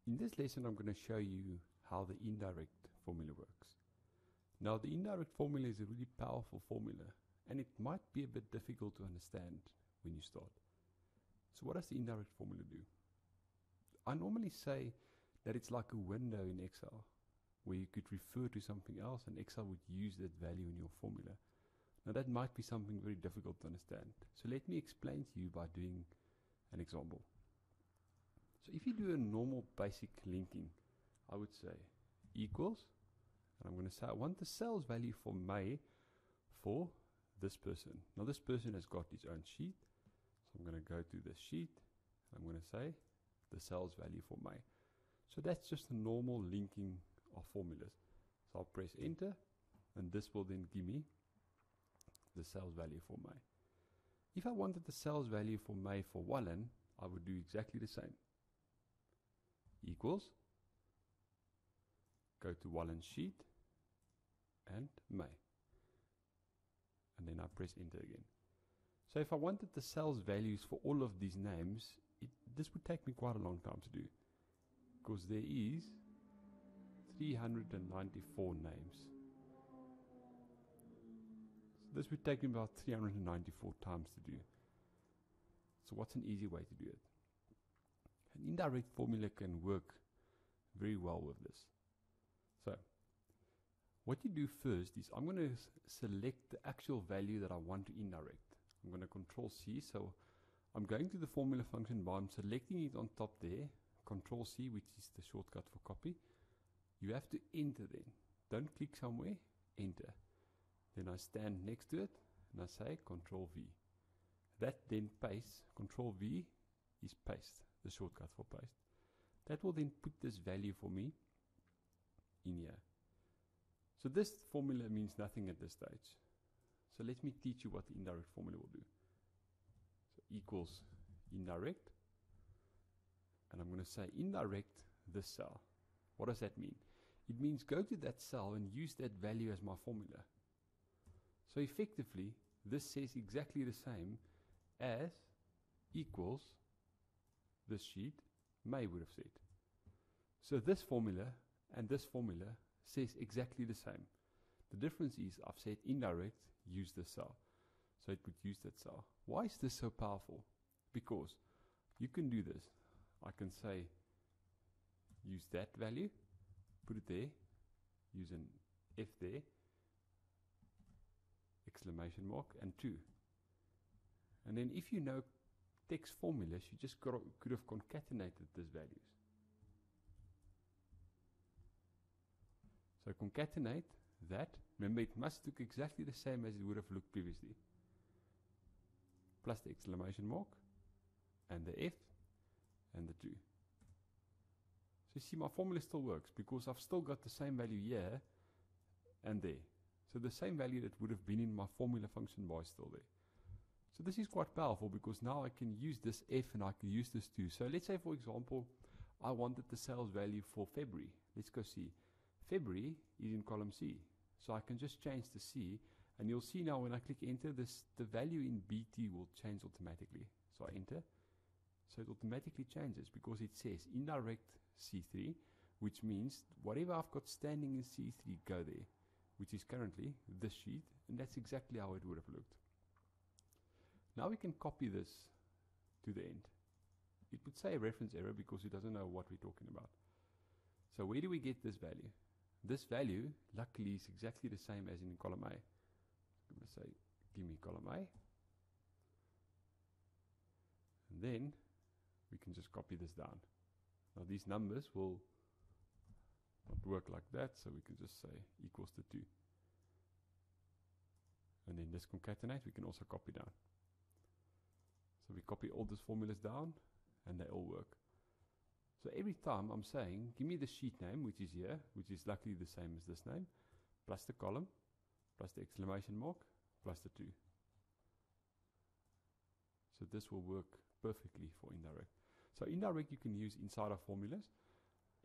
In this lesson, I'm going to show you how the indirect formula works. Now, the indirect formula is a really powerful formula, and it might be a bit difficult to understand when you start. So what does the indirect formula do? I normally say that it's like a window in Excel, where you could refer to something else and Excel would use that value in your formula. Now, that might be something very difficult to understand. So let me explain to you by doing an example. So if you do a normal basic linking, I would say equals, and I'm going to say I want the sales value for May for this person. Now this person has got his own sheet, so I'm going to go to the sheet, and I'm going to say the sales value for May. So that's just a normal linking of formulas. So I'll press enter, and this will then give me the sales value for May. If I wanted the sales value for May for Wallen, I would do exactly the same. Equals, go to Wallen sheet and May, and then I press enter again. So if I wanted the sales values for all of these names, this would take me quite a long time to do, because there is 394 names. So this would take me about 394 times to do. So what's an easy way to do it? An indirect formula can work very well with this. So what you do first is I'm going to select the actual value that I want to indirect. I'm going to Control C, so I'm going to the formula function bar, I'm selecting it on top there, Control C, which is the shortcut for copy. You have to enter then. Don't click somewhere, enter. Then I stand next to it and I say Control V. That then pastes. Control V is paste, the shortcut for paste. That will then put this value for me in here. So this formula means nothing at this stage. So let me teach you what the indirect formula will do. So equals indirect, and I'm going to say indirect this cell. What does that mean? It means go to that cell and use that value as my formula. So effectively, this says exactly the same as equals this sheet May would have said. So this formula and this formula says exactly the same. The difference is I've said indirect, use this cell. So it would use that cell. Why is this so powerful? Because you can do this. I can say use that value, put it there, use an F there, exclamation mark, and 2. And then if you know text formulas, you just could have concatenated these values. So concatenate that. Remember, it must look exactly the same as it would have looked previously. Plus the exclamation mark, and the F, and the 2. So you see, my formula still works because I've still got the same value here and there. So the same value that would have been in my formula function bar is still there. So this is quite powerful because now I can use this F and I can use this 2. So let's say, for example, I wanted the sales value for February. Let's go see. February is in column C. So I can just change the C, and you'll see now when I click enter, the value in BT will change automatically. So I enter. So it automatically changes because it says indirect C3, which means whatever I've got standing in C3, go there, which is currently this sheet, and that's exactly how it would have looked. Now we can copy this to the end. It would say a reference error because it doesn't know what we're talking about. So where do we get this value? This value, luckily, is exactly the same as in column A. I'm going to say, give me column A. And then we can just copy this down. Now these numbers will not work like that, so we can just say equals to 2. And then this concatenate, we can also copy down. So we copy all these formulas down, and they all work. So every time I'm saying, give me the sheet name, which is here, which is luckily the same as this name, plus the column, plus the exclamation mark, plus the 2. So this will work perfectly for indirect. So indirect you can use inside of formulas,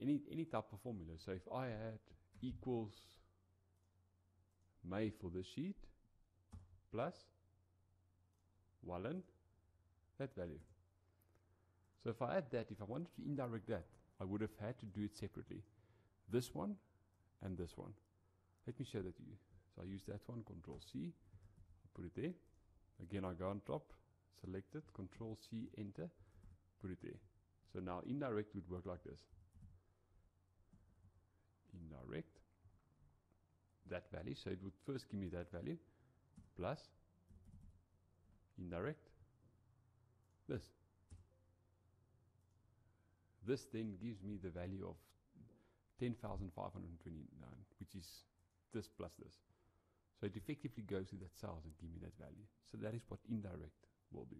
any type of formula. So if I had equals May for this sheet, plus Wallen, that value. So if I add that, if I wanted to indirect that, I would have had to do it separately. This one and this one. Let me show that to you. So I use that one, Control C, put it there. Again, I go on top, select it, Control C, enter, put it there. So now indirect would work like this. Indirect, that value, so it would first give me that value, plus indirect, this. This then gives me the value of 10,529, which is this plus this. So it effectively goes to that cells and give me that value. So that is what indirect will do.